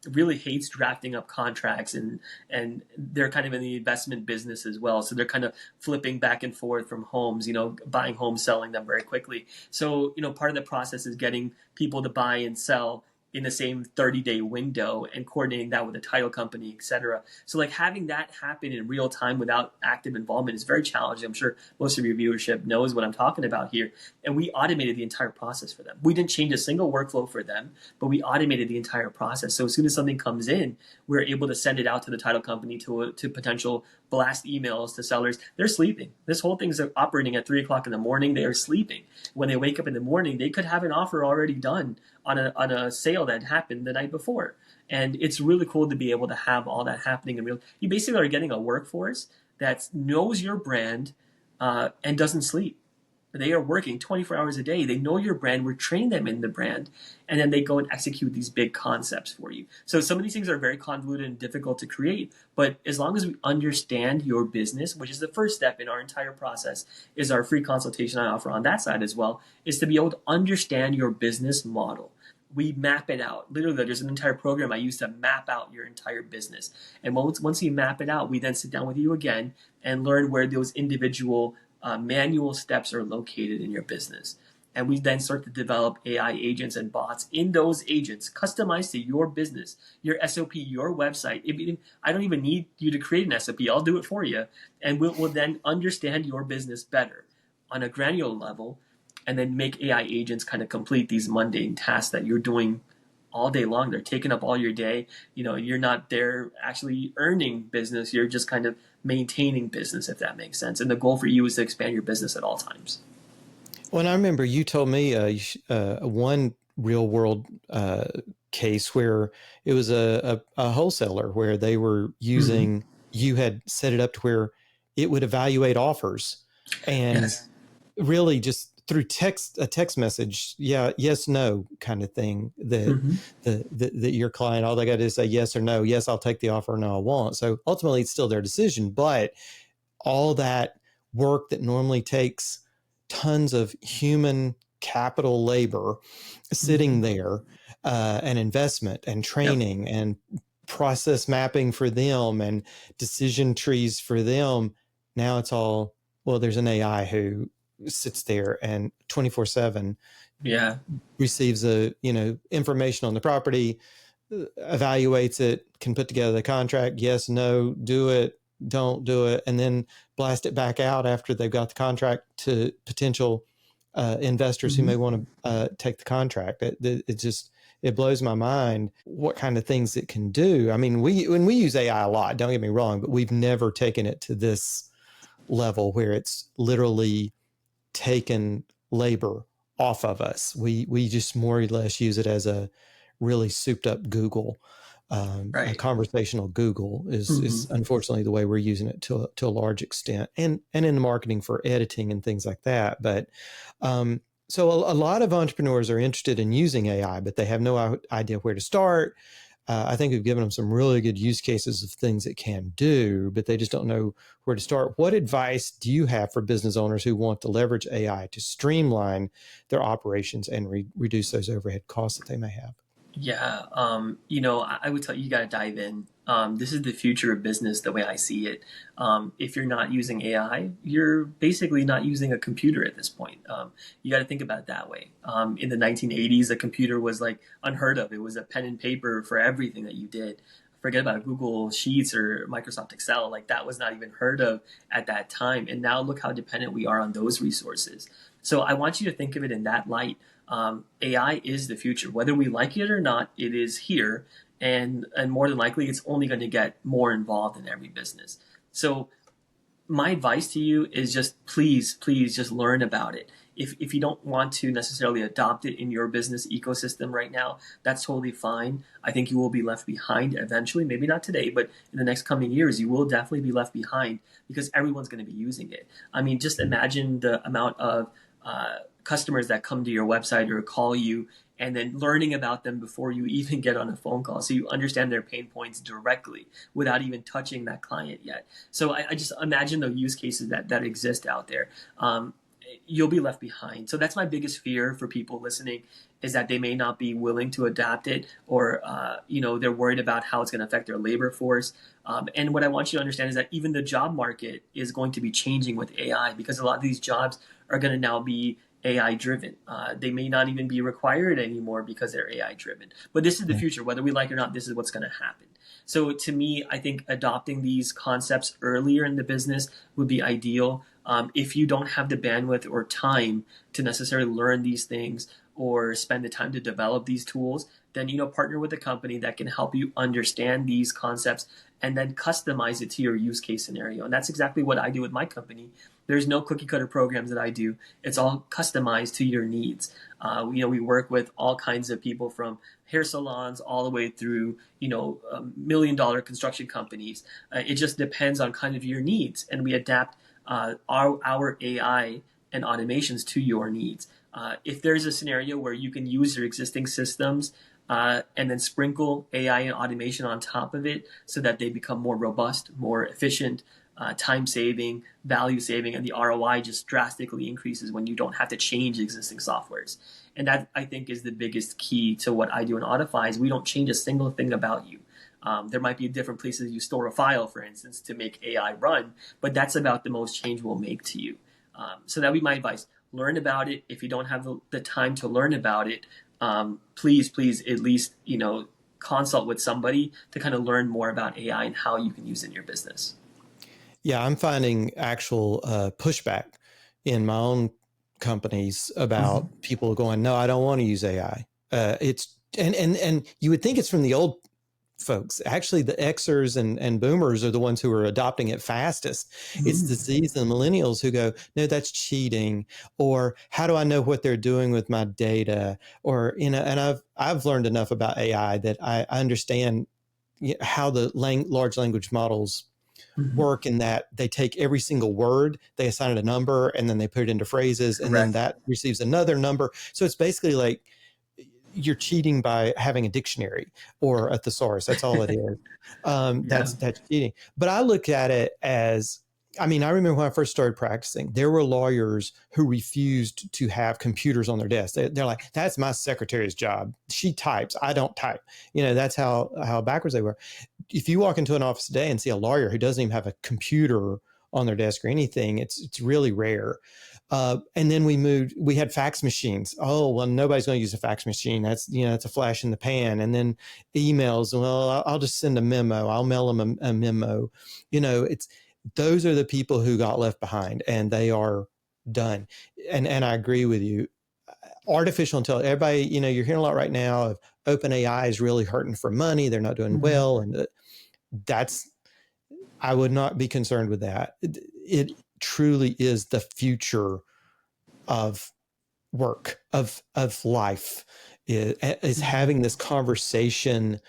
really hates drafting up contracts, and they're kind of in the investment business as well. So they're kind of flipping back and forth from homes, buying homes, selling them very quickly. So, part of the process is getting people to buy and sell in the same 30-day window and coordinating that with a title company, et cetera. So like having that happen in real time without active involvement is very challenging. I'm sure most of your viewership knows what I'm talking about here. And we automated the entire process for them. We didn't change a single workflow for them, but we automated the entire process. So as soon as something comes in, we're able to send it out to the title company, to potential blast emails to sellers. They're sleeping. This whole thing's operating at 3 o'clock in the morning. They are sleeping. When they wake up in the morning, they could have an offer already done on a sale that happened the night before. And it's really cool to be able to have all that happening in real. You basically are getting a workforce that knows your brand and doesn't sleep. They are working 24 hours a day. They know your brand. We're training them in the brand, and then they go and execute these big concepts for you. So some of these things are very convoluted and difficult to create, but as long as we understand your business, which is the first step in our entire process, is our free consultation I offer on that side as well, is to be able to understand your business model. We map it out. Literally, there's an entire program I use to map out your entire business. And once we map it out, we then sit down with you again and learn where those individual manual steps are located in your business. And we then start to develop AI agents and bots in those agents, customized to your business, your SOP, your website. I don't even need you to create an SOP. I'll do it for you. And we'll then understand your business better on a granular level, and then make AI agents kind of complete these mundane tasks that you're doing all day long. They're taking up all your day. You're not there actually earning business. You're just kind of maintaining business, if that makes sense. And the goal for you is to expand your business at all times. Well, I remember you told me one real world case where it was a wholesaler where they were Mm-hmm. using, you had set it up to where it would evaluate offers and Yes. really just through a text message, yeah, yes, no kind of thing, that Mm-hmm. that your client, all they got to do is say yes or no. Yes, I'll take the offer. No, I won't. So ultimately, it's still their decision. But all that work that normally takes tons of human capital labor Mm-hmm. sitting there, and investment and Yep. training and process mapping for them and decision trees for them. Now it's all, well, there's an AI who sits there and 24/7 Yeah. receives information on the property, evaluates it, can put together the contract. Yes, no, do it, don't do it, and then blast it back out after they've got the contract to potential investors who Mm-hmm. may want to take the contract. It blows my mind what kind of things it can do. I mean, when we use AI a lot, don't get me wrong, but we've never taken it to this level where it's literally taken labor off of us. We just more or less use it as a really souped up Google. A Right. conversational Google is Mm-hmm. unfortunately the way we're using it to a large extent, and in the marketing for editing and things like that. But so a lot of entrepreneurs are interested in using AI, but they have no idea where to start. I think we've given them some really good use cases of things it can do, but they just don't know where to start. What advice do you have for business owners who want to leverage AI to streamline their operations and reduce those overhead costs that they may have? Yeah, I would tell you, you got to dive in. This is the future of business, the way I see it. If you're not using AI, you're basically not using a computer at this point. You got to think about it that way. In the 1980s, a computer was like unheard of. It was a pen and paper for everything that you did. Forget about Google Sheets or Microsoft Excel. Like that was not even heard of at that time. And now look how dependent we are on those resources. So I want you to think of it in that light. AI is the future. Whether we like it or not, it is here. And more than likely, it's only going to get more involved in every business. So my advice to you is just please just learn about it. If you don't want to necessarily adopt it in your business ecosystem right now, that's totally fine. I think you will be left behind eventually, maybe not today, but in the next coming years, you will definitely be left behind because everyone's going to be using it. I mean, just imagine the amount of customers that come to your website or call you and then learning about them before you even get on a phone call. So you understand their pain points directly without even touching that client yet. So I just imagine the use cases that exist out there. You'll be left behind. So that's my biggest fear for people listening is that they may not be willing to adapt it or, they're worried about how it's going to affect their labor force. And what I want you to understand is that even the job market is going to be changing with AI because a lot of these jobs are going to now be AI driven. They may not even be required anymore because they're AI driven. But this is the future. Whether we like it or not, this is what's going to happen. So to me, I think adopting these concepts earlier in the business would be ideal. If you don't have the bandwidth or time to necessarily learn these things or spend the time to develop these tools, then partner with a company that can help you understand these concepts and then customize it to your use case scenario. And that's exactly what I do with my company. There's no cookie cutter programs that I do. It's all customized to your needs. We work with all kinds of people from hair salons all the way through, $1 million construction companies. It just depends on kind of your needs, and we adapt our AI and automations to your needs. If there's a scenario where you can use your existing systems and then sprinkle AI and automation on top of it so that they become more robust, more efficient, time saving, value saving, and the ROI just drastically increases when you don't have to change existing softwares. And that, I think, is the biggest key to what I do in AutoFy is we don't change a single thing about you. There might be different places you store a file, for instance, to make AI run, but that's about the most change we'll make to you. So that would be my advice. Learn about it. If you don't have the time to learn about it, please at least, consult with somebody to kind of learn more about AI and how you can use it in your business. Yeah, I'm finding actual pushback in my own companies Mm-hmm. about people going, "No, I don't want to use AI." It's and you would think it's from the old folks. Actually, the Xers and Boomers are the ones who are adopting it fastest. It's the Zs and Millennials who go, "No, that's cheating," or "How do I know what they're doing with my data?" Or and I've learned enough about AI that I understand how the large language models Mhm. work in that they take every single word, they assign it a number, and then they put it into phrases, and then Correct. that receives another number. So it's basically like you're cheating by having a dictionary or a thesaurus. That's all it is. Yeah. That's cheating. But I look at it as, I mean, I remember when I first started practicing, there were lawyers who refused to have computers on their desk. They're like, that's my secretary's job. She types. I don't type. That's how backwards they were. If you walk into an office today and see a lawyer who doesn't even have a computer on their desk or anything, it's really rare. And then we had fax machines. Oh, well, nobody's going to use a fax machine. It's a flash in the pan. And then emails. Well, I'll just send a memo. I'll mail them a memo. Those are the people who got left behind, and they are done. And I agree with you. Artificial intelligence, everybody, you're hearing a lot right now of OpenAI is really hurting for money. They're not doing Mhm. well. And that's, I would not be concerned with that. It truly is the future of work, of life, is Mhm. having this conversation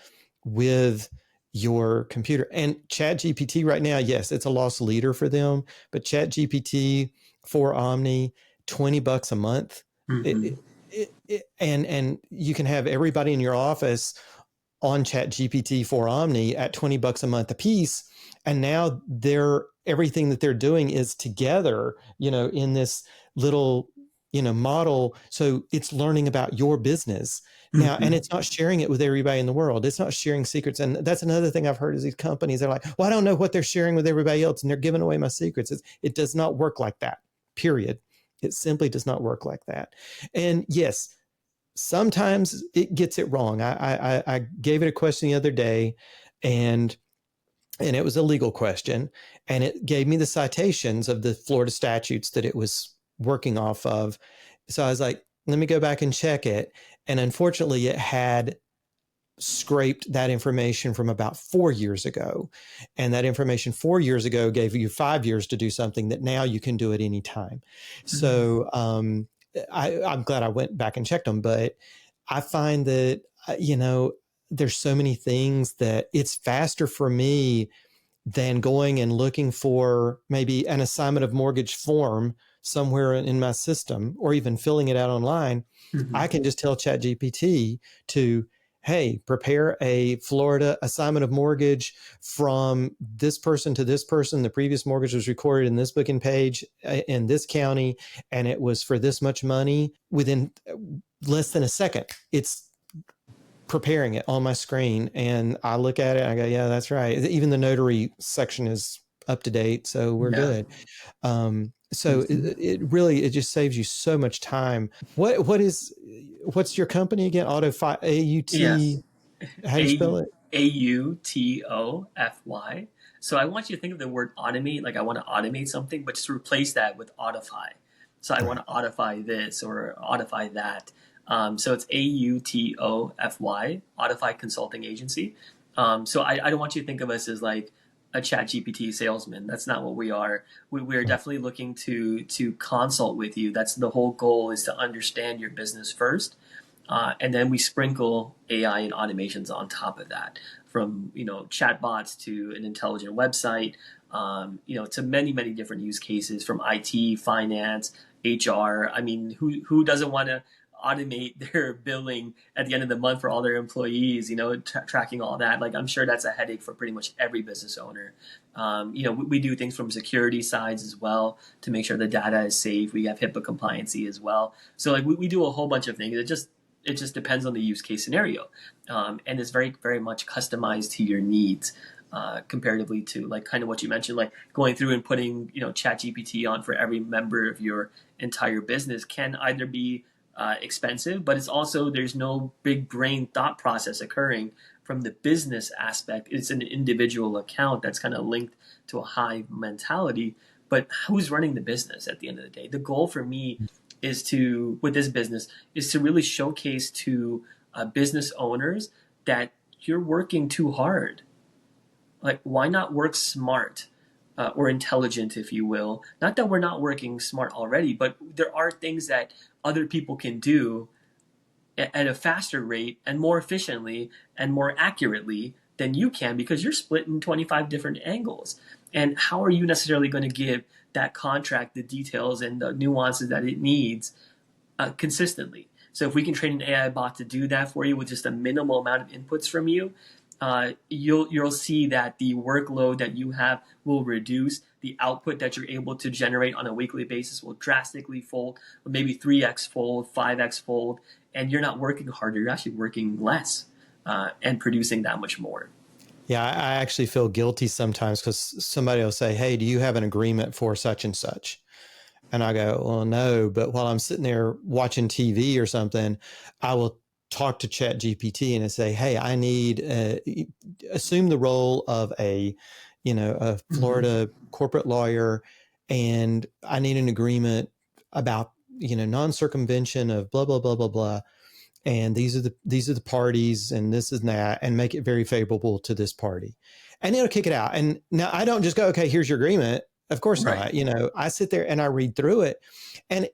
with your computer. And ChatGPT right now, yes, it's a lost leader for them, but ChatGPT for Omni, $20 a month. Mhm. And you can have everybody in your office on ChatGPT for Omni at $20 a month a piece. And now everything that they're doing is together, in this little, model. So it's learning about your business now, and Mhm. it's not sharing it with everybody in the world. It's not sharing secrets. And that's another thing I've heard is these companies are like, well, I don't know what they're sharing with everybody else, and they're giving away my secrets. It does not work like that, period. It simply does not work like that. And yes, sometimes it gets it wrong. I gave it a question the other day, and it was a legal question, and it gave me the citations of the Florida statutes that it was working off of. So I was like, let me go back and check it. And unfortunately, it had scraped that information from about 4 years ago. And that information 4 years ago gave you 5 years to do something that now you can do at any time. Mhm. So I'm glad I went back and checked them, but I find that, there's so many things that it's faster for me than going and looking for maybe an assignment of mortgage form somewhere in my system, or even filling it out online. I Mhm. can just tell ChatGPT to, hey, prepare a Florida assignment of mortgage from this person to this person. The previous mortgage was recorded in this booking page in this county, and it was for this much money. Within less than a second, it's preparing it on my screen, and I look at it and I go, yeah, that's right. Even the notary section is up to date, so we're Yeah. good. So Mhm. it just saves you so much time. What's your company again? AutoFy, Yes. AUT. How do you A spell it? AutoFy. So I want you to think of the word automate, like I want to automate something, but just replace that with AutoFy. So I want Right. to AutoFy this or AutoFy that. So it's AutoFy, AutoFy Consulting Agency. So I don't want you to think of us as like a chat GPT salesman. That's not what we are. We are Right. definitely looking to consult with you. That's the whole goal, is to understand your business first, and then we sprinkle AI and automations on top of that, from chatbots to an intelligent website, to many different use cases, from IT, finance, HR. I mean, who doesn't want to automate their billing at the end of the month for all their employees? Tracking all that. Like, I'm sure that's a headache for pretty much every business owner. We do things from security sides as well to make sure the data is safe. We have HIPAA compliancy as well. So like we do a whole bunch of things. It just depends on the use case scenario, and it's very very much customized to your needs, comparatively to like kind of what you mentioned, like going through and putting chat gpt on for every member of your entire business can either be expensive, but it's also, there's no big brain thought process occurring from the business aspect. It's an individual account that's kind of linked to a hive mentality, but who's running the business at the end of the day? The goal for me is to, with this business, is to really showcase to business owners that you're working too hard. Like, why not work smart, or intelligent, if you will? Not that we're not working smart already, but there are things that other people can do at a faster rate and more efficiently and more accurately than you can because you're split in 25 different angles. And how are you necessarily going to give that contract the details and the nuances that it needs consistently? So if we can train an AI bot to do that for you with just a minimal amount of inputs from you, you'll see that the workload that you have will reduce. The output that you're able to generate on a weekly basis will drastically fold, or maybe 3x fold, 5x fold, and you're not working harder. You're actually working less and producing that much more. Yeah, I actually feel guilty sometimes because somebody will say, "Hey, do you have an agreement for such and such?" And I go, "Well, no." But while I'm sitting there watching TV or something, I will talk to Chat GPT and I say, "Hey, I need assume the role of a Florida corporate lawyer, and I need an agreement about non-circumvention of blah blah blah blah blah." And these are the parties and this is that, and make it very favorable to this party, and it'll kick it out. And now I don't just go, okay, here's your agreement. Of course not. I sit there and I read through it, and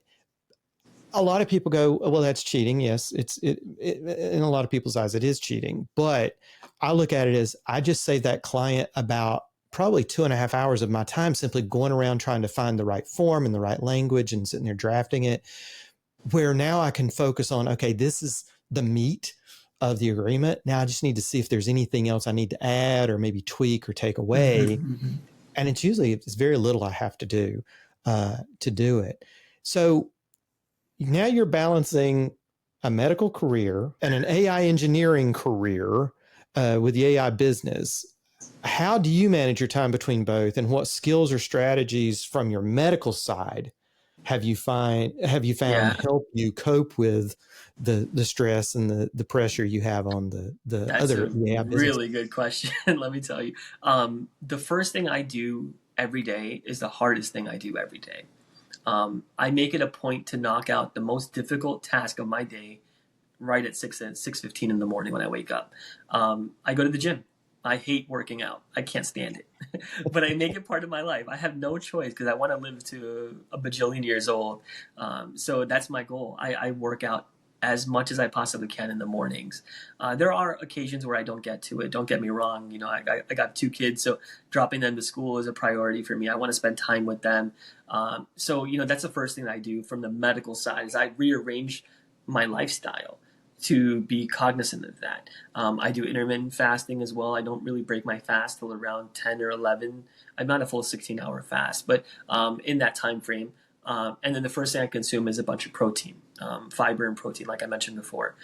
a lot of people go, well, that's cheating. Yes, it in a lot of people's eyes, it is cheating. But I look at it as I just saved that client about probably 2.5 hours of my time simply going around trying to find the right form and the right language and sitting there drafting it, where now I can focus on, okay, this is the meat of the agreement. Now I just need to see if there's anything else I need to add or maybe tweak or take away. And it's very little I have to do it. So now you're balancing a medical career and an AI engineering career with the AI business. How do you manage your time between both, and what skills or strategies from your medical side have you found help you cope with the stress and the pressure you have on the That's other a AI business? really good question. Let me tell you. The first thing I do every day is the hardest thing I do every day. I make it a point to knock out the most difficult task of my day right at 6:15 in the morning when I wake up. I go to the gym. I hate working out. I can't stand it. But I make it part of my life. I have no choice because I want to live to a bajillion years old. So that's my goal. I work out as much as I possibly can in the mornings. There are occasions where I don't get to it. Don't get me wrong. I got 2 kids, so dropping them to school is a priority for me. I want to spend time with them. So that's the first thing I do from the medical side is I rearrange my lifestyle to be cognizant of that. I do intermittent fasting as well. I don't really break my fast till around 10 or 11. I'm not a full 16-hour fast, but in that time frame. And then the first thing I consume is a bunch of protein, fiber and protein, like I mentioned before.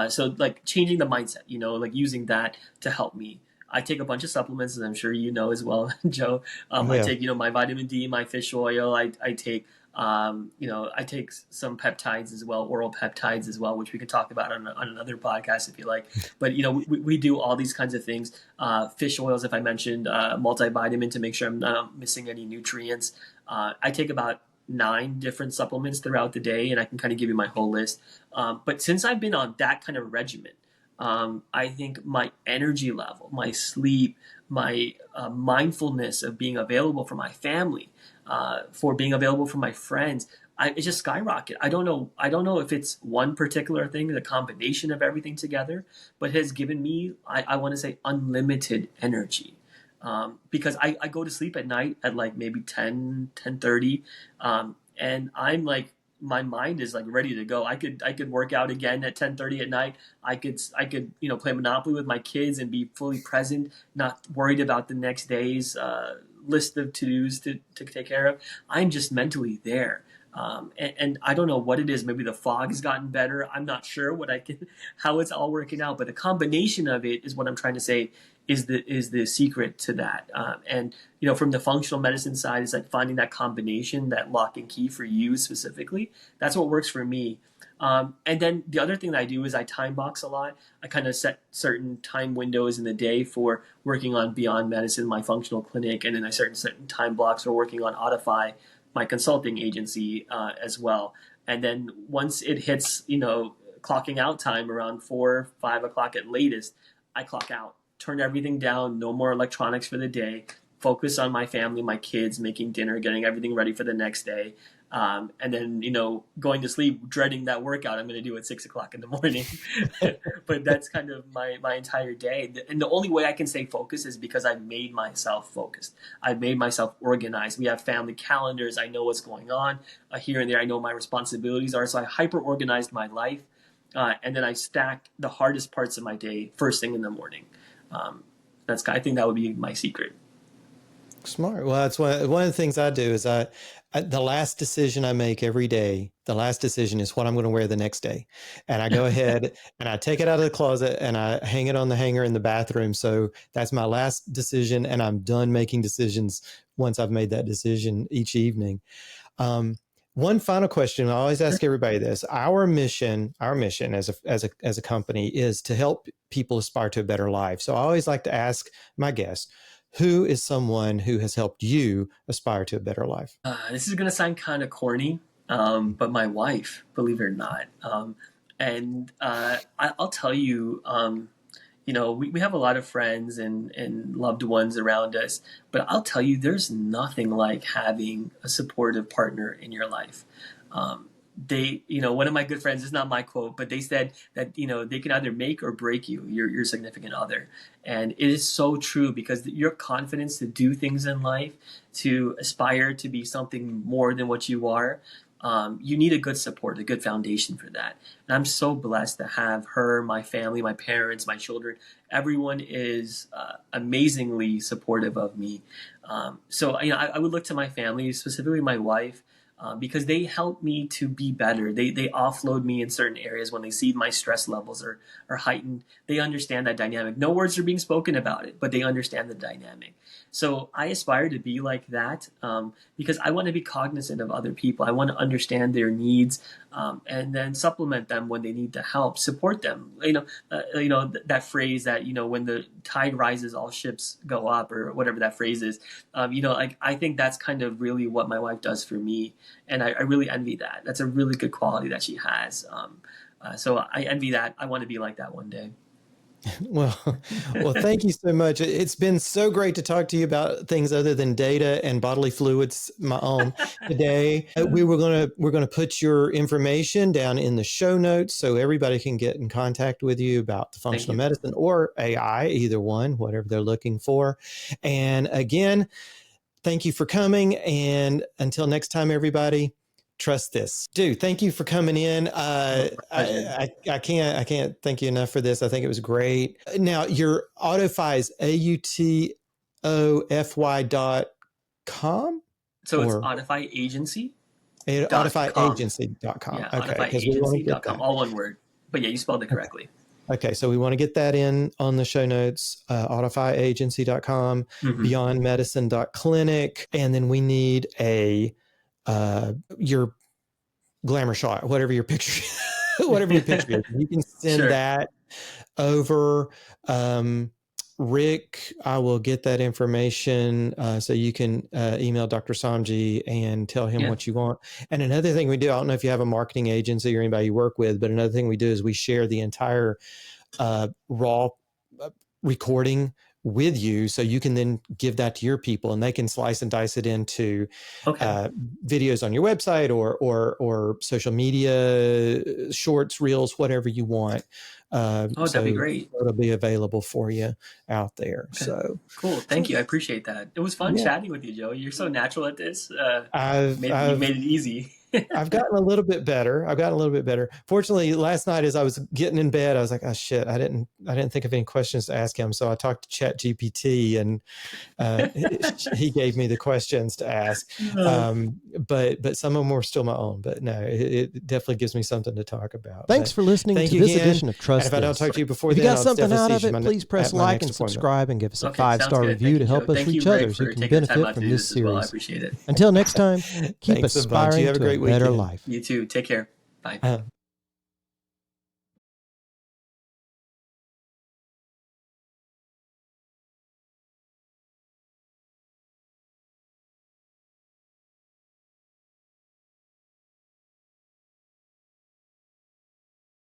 So like changing the mindset, like using that to help me. I take a bunch of supplements, as I'm sure you know as well, Joe. I take, my vitamin D, my fish oil. I take I take some peptides as well, oral peptides as well, which we can talk about on another podcast if you like. But, we do all these kinds of things. Fish oils, if I mentioned, multivitamin to make sure I'm not missing any nutrients. I take about 9 different supplements throughout the day, and I can kind of give you my whole list. But since I've been on that kind of regimen, I think my energy level, my sleep, my mindfulness of being available for my family, for being available for my friends, it just skyrocket. I don't know if it's one particular thing, the combination of everything together, but has given me, I want to say, unlimited energy. Because I go to sleep at night at like maybe 10:30, and I'm like, my mind is like ready to go. I could work out again at 10:30 at night. I could play Monopoly with my kids and be fully present, not worried about the next day's list of to-dos to take care of. I'm just mentally there. And I don't know what it is. Maybe the fog has gotten better. I'm not sure how it's all working out, but the combination of it is what I'm trying to say is the secret to that. And from the functional medicine side, it's like finding that combination, that lock and key for you specifically. That's what works for me. And then the other thing that I do is I time box a lot. I kind of set certain time windows in the day for working on Beyond Medicine, my functional clinic, and then I certain time blocks for working on AutoFy, my consulting agency, as well. And then once it hits, clocking out time around 4, 5 o'clock at latest, I clock out, turn everything down, no more electronics for the day, focus on my family, my kids, making dinner, getting everything ready for the next day. And then, going to sleep, dreading that workout I'm going to do at 6 o'clock in the morning. But that's kind of my entire day. And the only way I can stay focused is because I've made myself focused. I've made myself organized. We have family calendars. I know what's going on here and there. I know my responsibilities are. So I hyper organized my life. And then I stack the hardest parts of my day first thing in the morning. I think that would be my secret. Smart. Well, that's one of the things I do is the last decision I make every day, the last decision is what I'm going to wear the next day. And I go ahead and I take it out of the closet and I hang it on the hanger in the bathroom. So that's my last decision. And I'm done making decisions once I've made that decision each evening. One final question. I always ask everybody this. Our mission as a company is to help people aspire to a better life. So I always like to ask my guests, who is someone who has helped you aspire to a better life? This is going to sound kind of corny, but my wife, believe it or not. I'll tell you, we have a lot of friends and loved ones around us, but I'll tell you, there's nothing like having a supportive partner in your life. One of my good friends, it's not my quote, but they said that, they can either make or break you, your significant other. And it is so true, because your confidence to do things in life, to aspire to be something more than what you are, you need a good support, a good foundation for that. And I'm so blessed to have her, my family, my parents, my children. Everyone is amazingly supportive of me. So I would look to my family, specifically my wife, because they help me to be better. They offload me in certain areas when they see my stress levels are heightened. They understand that dynamic. No words are being spoken about it, but they understand the dynamic. So I aspire to be like that, because I want to be cognizant of other people. I want to understand their needs, and then supplement them when they need the help, support them. That phrase that, when the tide rises, all ships go up, or whatever that phrase is. I think that's kind of really what my wife does for me. And I really envy that. That's a really good quality that she has. So I envy that. I want to be like that one day. Well, thank you so much. It's been so great to talk to you about things other than data and bodily fluids, my own today. We're going to put your information down in the show notes so everybody can get in contact with you about the functional medicine or AI, either one, whatever they're looking for. And again, thank you for coming. And until next time, everybody, trust this. Dude, thank you for coming in. I can't thank you enough for this. I think it was great. Now, your AutoFy is AutoFy.com? So it's AutoFy Agency? AutoFyAgency.com. Yeah, okay, AutoFyAgency.com, all one word. But yeah, you spelled it correctly. Okay, so we want to get that in on the show notes, AutoFyAgency.com, BeyondMedicine.clinic, and then we need your glamour shot, whatever your picture is. You can send that over. Rick, I will get that information so you can email Dr. Samji and tell him what you want. And another thing we do, I don't know if you have a marketing agency or anybody you work with, but another thing we do is we share the entire raw recording with you, so you can then give that to your people and they can slice and dice it into videos on your website or social media, shorts, reels, whatever you want. That'd be great. It'll be available for you out there. Okay. So cool. Thank you. I appreciate that. It was fun chatting with you, Joe. You're so natural at this. You made it easy. I've gotten a little bit better. Fortunately, last night as I was getting in bed, I was like, oh shit, I didn't think of any questions to ask him. So I talked to ChatGPT and he gave me the questions to ask. But some of them were still my own. But no, it definitely gives me something to talk about. Thanks for listening to this edition of Trust. And if I don't talk to you before, if you got something out of it, please press like and subscribe and give us a 5-star review to help us reach others who can benefit from this series. I appreciate it. Until next time, keep aspiring to a better life. You too. Take care. Bye.